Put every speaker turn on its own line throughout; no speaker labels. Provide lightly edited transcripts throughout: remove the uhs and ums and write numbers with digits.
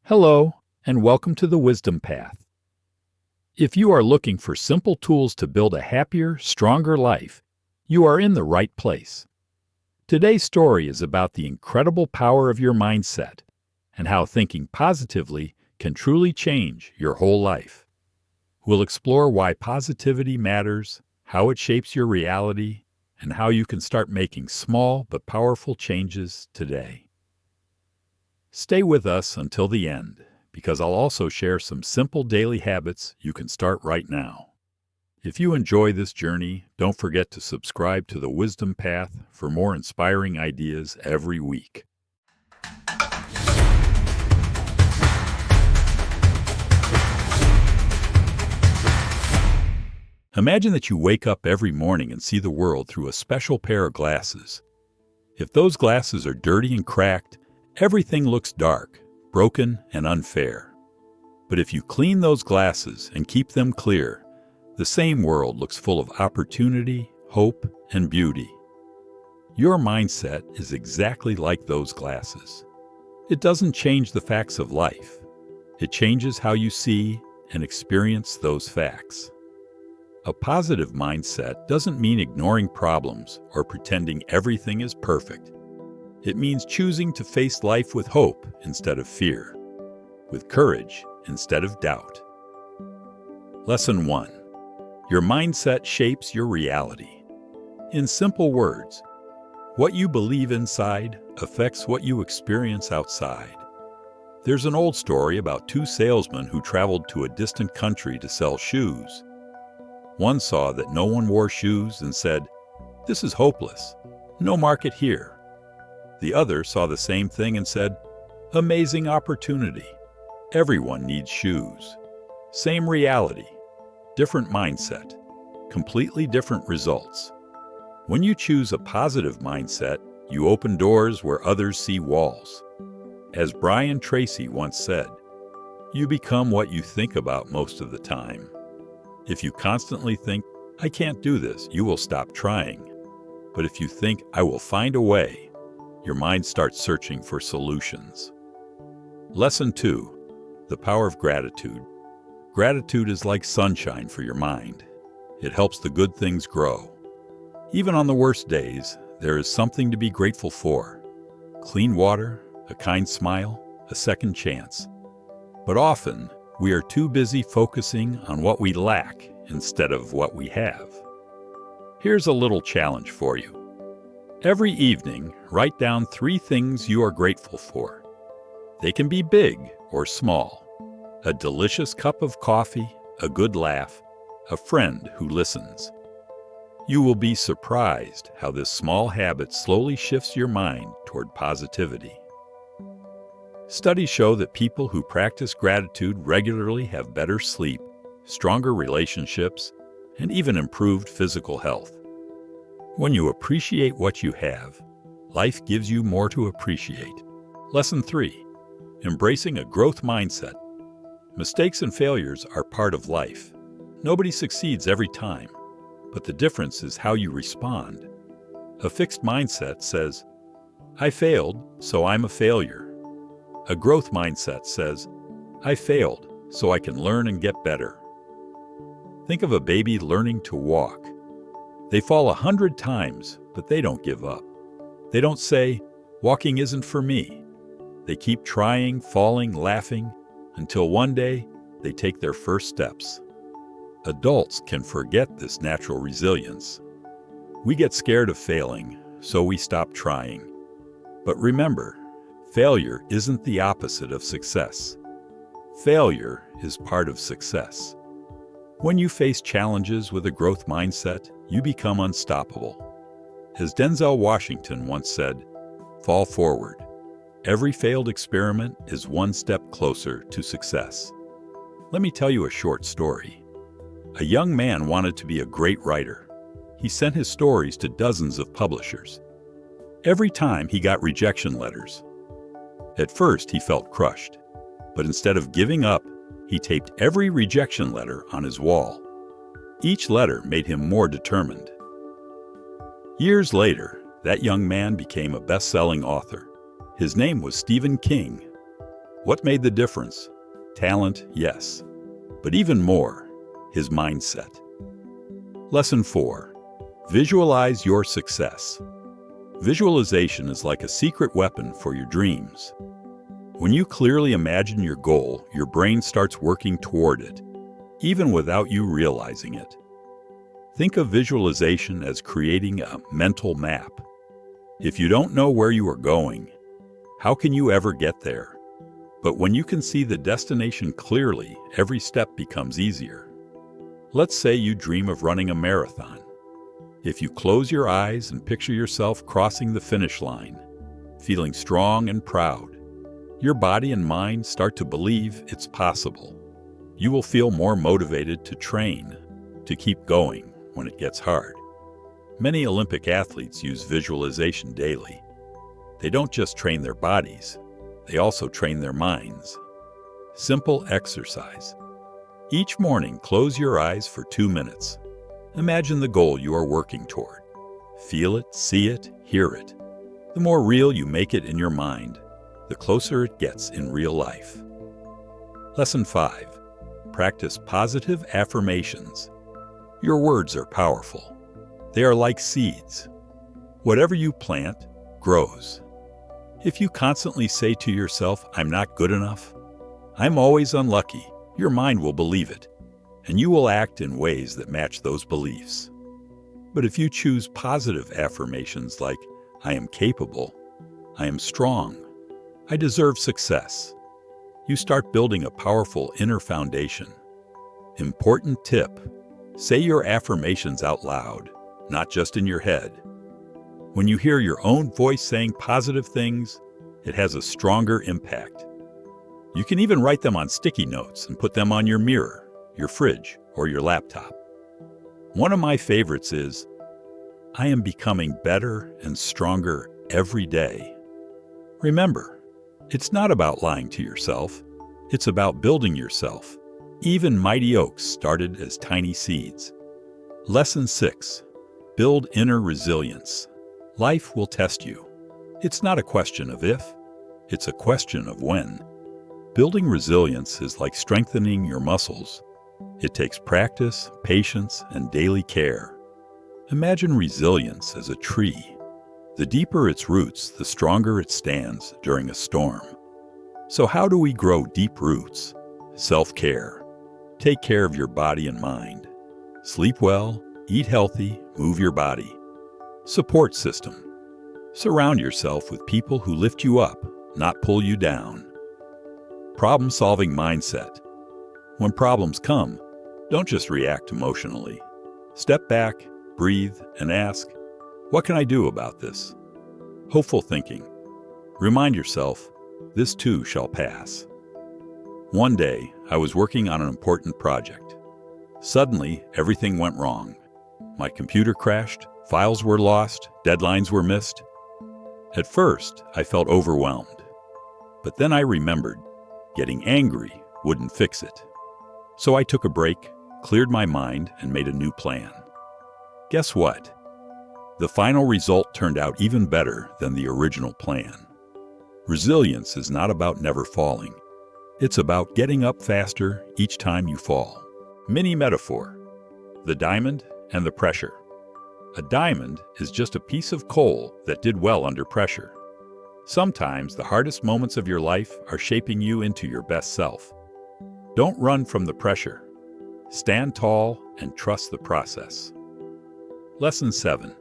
Hello, and welcome to the Wisdom Path. If you are looking for simple tools to build a happier, stronger life, you are in the right place. Today's story is about the incredible power of your mindset and how thinking positively can truly change your whole life. We'll explore why positivity matters, how it shapes your reality, and how you can start making small but powerful changes today. Stay with us until the end, because I'll also share some simple daily habits you can start right now. If you enjoy this journey, don't forget to subscribe to the Wisdom Path for more inspiring ideas every week. Imagine that you wake up every morning and see the world through a special pair of glasses. If those glasses are dirty and cracked, everything looks dark, broken, and unfair. But if you clean those glasses and keep them clear, the same world looks full of opportunity, hope, and beauty. Your mindset is exactly like those glasses. It doesn't change the facts of life. It changes how you see and experience those facts. A positive mindset doesn't mean ignoring problems or pretending everything is perfect. It means choosing to face life with hope instead of fear, with courage instead of doubt. Lesson 1. Your mindset shapes your reality. In simple words, what you believe inside affects what you experience outside. There's an old story about two salesmen who traveled to a distant country to sell shoes. One saw that no one wore shoes and said, "This is hopeless. No market here." The other saw the same thing and said, "Amazing opportunity. Everyone needs shoes." Same reality, different mindset, completely different results. When you choose a positive mindset, you open doors where others see walls. As Brian Tracy once said, you become what you think about most of the time. If you constantly think, "I can't do this," you will stop trying. But if you think, "I will find a way," your mind starts searching for solutions. Lesson 2. The power of gratitude. Gratitude is like sunshine for your mind. It helps the good things grow. Even on the worst days, there is something to be grateful for. Clean water, a kind smile, a second chance. But often, we are too busy focusing on what we lack instead of what we have. Here's a little challenge for you. Every evening, write down 3 things you are grateful for. They can be big or small. A delicious cup of coffee, a good laugh, a friend who listens. You will be surprised how this small habit slowly shifts your mind toward positivity. Studies show that people who practice gratitude regularly have better sleep, stronger relationships, and even improved physical health. When you appreciate what you have, life gives you more to appreciate. Lesson 3. Embracing a growth mindset. Mistakes and failures are part of life. Nobody succeeds every time, but the difference is how you respond. A fixed mindset says, "I failed, so I'm a failure." A growth mindset says, "I failed, so I can learn and get better." Think of a baby learning to walk. They fall 100 times, but they don't give up. They don't say, "Walking isn't for me." They keep trying, falling, laughing, until one day they take their first steps. Adults can forget this natural resilience. We get scared of failing, so we stop trying. But remember, failure isn't the opposite of success. Failure is part of success. When you face challenges with a growth mindset, you become unstoppable. As Denzel Washington once said, "Fall forward. Every failed experiment is one step closer to success." Let me tell you a short story. A young man wanted to be a great writer. He sent his stories to dozens of publishers. Every time he got rejection letters. At first he felt crushed, but instead of giving up, he taped every rejection letter on his wall. Each letter made him more determined. Years later, that young man became a best-selling author. His name was Stephen King. What made the difference? Talent, yes. But even more, his mindset. Lesson 4. Visualize your success. Visualization is like a secret weapon for your dreams. When you clearly imagine your goal, your brain starts working toward it, even without you realizing it. Think of visualization as creating a mental map. If you don't know where you are going, how can you ever get there? But when you can see the destination clearly, every step becomes easier. Let's say you dream of running a marathon. If you close your eyes and picture yourself crossing the finish line, feeling strong and proud, your body and mind start to believe it's possible. You will feel more motivated to train, to keep going when it gets hard. Many Olympic athletes use visualization daily. They don't just train their bodies, they also train their minds. Simple exercise. Each morning, close your eyes for 2 minutes. Imagine the goal you are working toward. Feel it, see it, hear it. The more real you make it in your mind, the closer it gets in real life. Lesson 5. Practice positive affirmations. Your words are powerful. They are like seeds. Whatever you plant, grows. If you constantly say to yourself, "I'm not good enough," "I'm always unlucky," your mind will believe it, and you will act in ways that match those beliefs. But if you choose positive affirmations like, "I am capable," "I am strong," "I deserve success," you start building a powerful inner foundation. Important tip: say your affirmations out loud, not just in your head. When you hear your own voice saying positive things, it has a stronger impact. You can even write them on sticky notes and put them on your mirror, your fridge, or your laptop. One of my favorites is, "I am becoming better and stronger every day." Remember, it's not about lying to yourself. It's about building yourself. Even mighty oaks started as tiny seeds. Lesson 6. Build inner resilience. Life will test you. It's not a question of if, it's a question of when. Building resilience is like strengthening your muscles. It takes practice, patience, and daily care. Imagine resilience as a tree. The deeper its roots, the stronger it stands during a storm. So how do we grow deep roots? Self-care. Take care of your body and mind. Sleep well, eat healthy, move your body. Support system. Surround yourself with people who lift you up, not pull you down. Problem-solving mindset. When problems come, don't just react emotionally. Step back, breathe, and ask, "What can I do about this?" Hopeful thinking. Remind yourself, "This too shall pass." One day, I was working on an important project. Suddenly, everything went wrong. My computer crashed, files were lost, deadlines were missed. At first, I felt overwhelmed. But then I remembered, getting angry wouldn't fix it. So I took a break, cleared my mind, and made a new plan. Guess what? The final result turned out even better than the original plan. Resilience is not about never falling. It's about getting up faster each time you fall. Mini metaphor: the diamond and the pressure. A diamond is just a piece of coal that did well under pressure. Sometimes the hardest moments of your life are shaping you into your best self. Don't run from the pressure. Stand tall and trust the process. Lesson 7.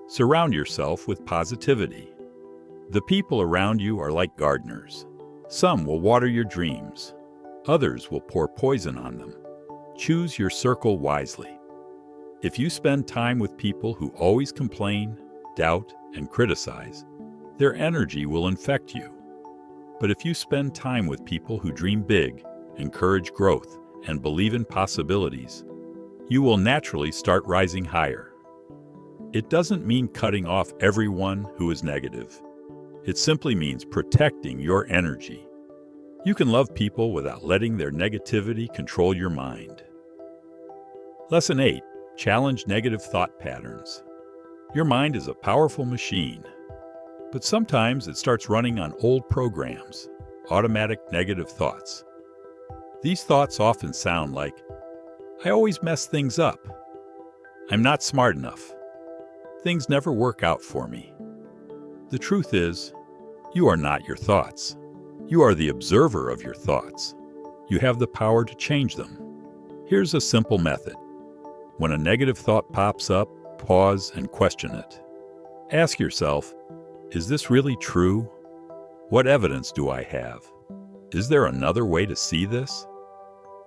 Surround yourself with positivity. The people around you are like gardeners. Some will water your dreams. Others will pour poison on them. Choose your circle wisely. If you spend time with people who always complain, doubt, and criticize, their energy will infect you. But if you spend time with people who dream big, encourage growth, and believe in possibilities, you will naturally start rising higher. It doesn't mean cutting off everyone who is negative. It simply means protecting your energy. You can love people without letting their negativity control your mind. Lesson 8. Challenge negative thought patterns. Your mind is a powerful machine, but sometimes it starts running on old programs. automatic negative thoughts. These thoughts often sound like, I always mess things up. I'm not smart enough. Things never work out for me. The truth is, you are not your thoughts. You are the observer of your thoughts. You have the power to change them. Here's a simple method. When a negative thought pops up, pause and question it. Ask yourself, is this really true? What evidence do I have? Is there another way to see this?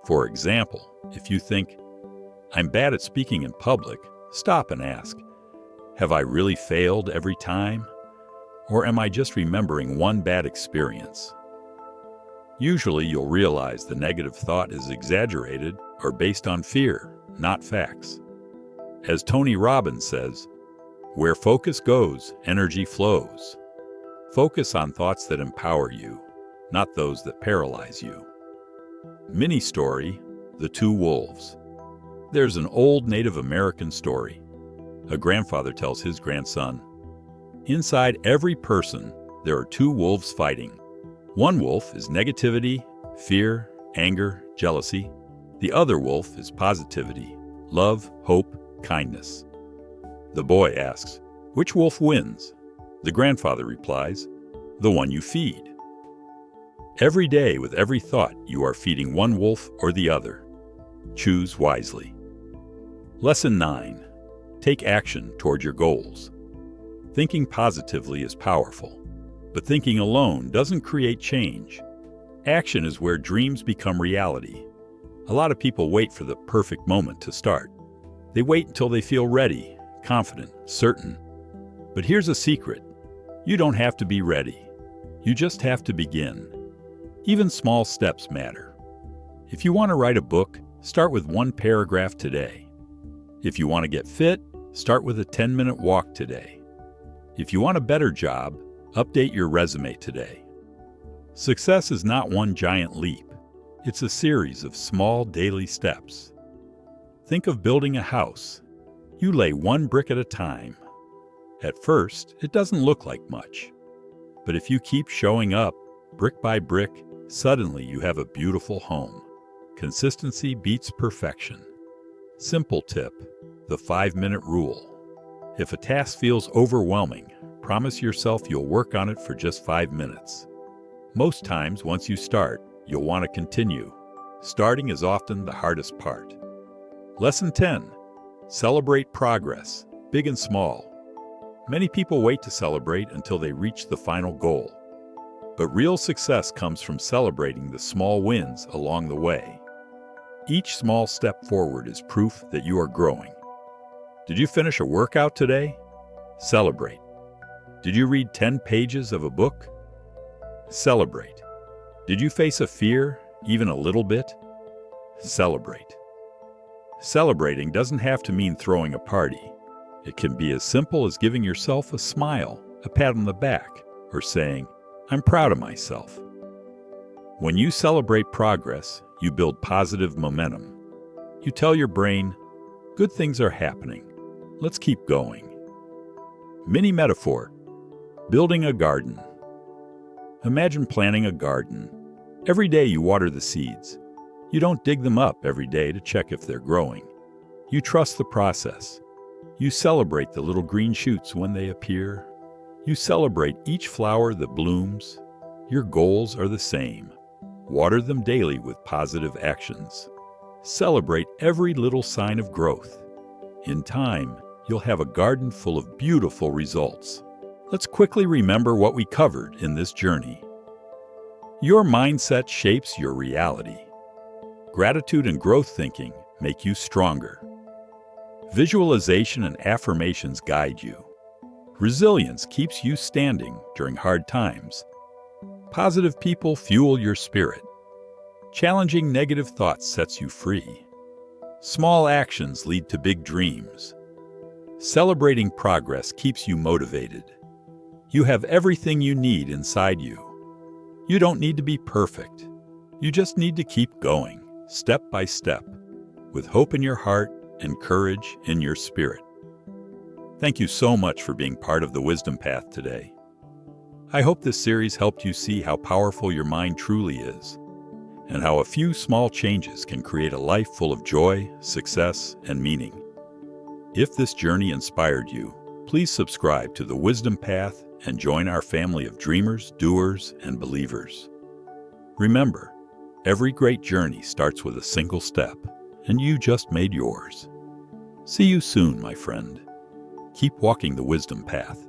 For example, if you think, I'm bad at speaking in public, stop and ask, have I really failed every time? Or am I just remembering one bad experience? Usually you'll realize the negative thought is exaggerated or based on fear, not facts. As Tony Robbins says, where focus goes, energy flows. Focus on thoughts that empower you, not those that paralyze you. Mini story, The Two Wolves. There's an old Native American story. A grandfather tells his grandson, inside every person, there are two wolves fighting. One wolf is negativity, fear, anger, jealousy. The other wolf is positivity, love, hope, kindness. The boy asks, which wolf wins? The grandfather replies, the one you feed. Every day with every thought, you are feeding one wolf or the other. Choose wisely. Lesson 9. Take action toward your goals. Thinking positively is powerful, but thinking alone doesn't create change. Action is where dreams become reality. A lot of people wait for the perfect moment to start. They wait until they feel ready, confident, certain. But here's a secret. You don't have to be ready. You just have to begin. Even small steps matter. If you want to write a book, start with one paragraph today. If you want to get fit, start with a 10-minute walk today. If you want a better job, update your resume today. Success is not one giant leap. It's a series of small daily steps. Think of building a house. You lay one brick at a time. At first, it doesn't look like much. But if you keep showing up, brick by brick, suddenly you have a beautiful home. Consistency beats perfection. Simple tip, the 5-minute rule. If a task feels overwhelming, promise yourself you'll work on it for just 5 minutes. Most times, once you start, you'll want to continue. Starting is often the hardest part. Lesson 10. Celebrate progress, big and small. Many people wait to celebrate until they reach the final goal. But real success comes from celebrating the small wins along the way. Each small step forward is proof that you are growing. Did you finish a workout today? Celebrate. Did you read 10 pages of a book? Celebrate. Did you face a fear, even a little bit? Celebrate. Celebrating doesn't have to mean throwing a party. It can be as simple as giving yourself a smile, a pat on the back, or saying, I'm proud of myself. When you celebrate progress, you build positive momentum. You tell your brain, good things are happening. Let's keep going. Mini metaphor, building a garden. Imagine planting a garden. Every day you water the seeds. You don't dig them up every day to check if they're growing. You trust the process. You celebrate the little green shoots when they appear. You celebrate each flower that blooms. Your goals are the same. Water them daily with positive actions. Celebrate every little sign of growth. In time, you'll have a garden full of beautiful results. Let's quickly remember what we covered in this journey. Your mindset shapes your reality. Gratitude and growth thinking make you stronger. Visualization and affirmations guide you. Resilience keeps you standing during hard times. Positive people fuel your spirit. Challenging negative thoughts sets you free. Small actions lead to big dreams. Celebrating progress keeps you motivated. You have everything you need inside you. You don't need to be perfect. You just need to keep going, step by step, with hope in your heart and courage in your spirit. Thank you so much for being part of the Wisdom Path today. I hope this series helped you see how powerful your mind truly is, and how a few small changes can create a life full of joy, success, and meaning. If this journey inspired you, please subscribe to The Wisdom Path and join our family of dreamers, doers, and believers. Remember, every great journey starts with a single step, and you just made yours. See you soon, my friend. Keep walking the wisdom path.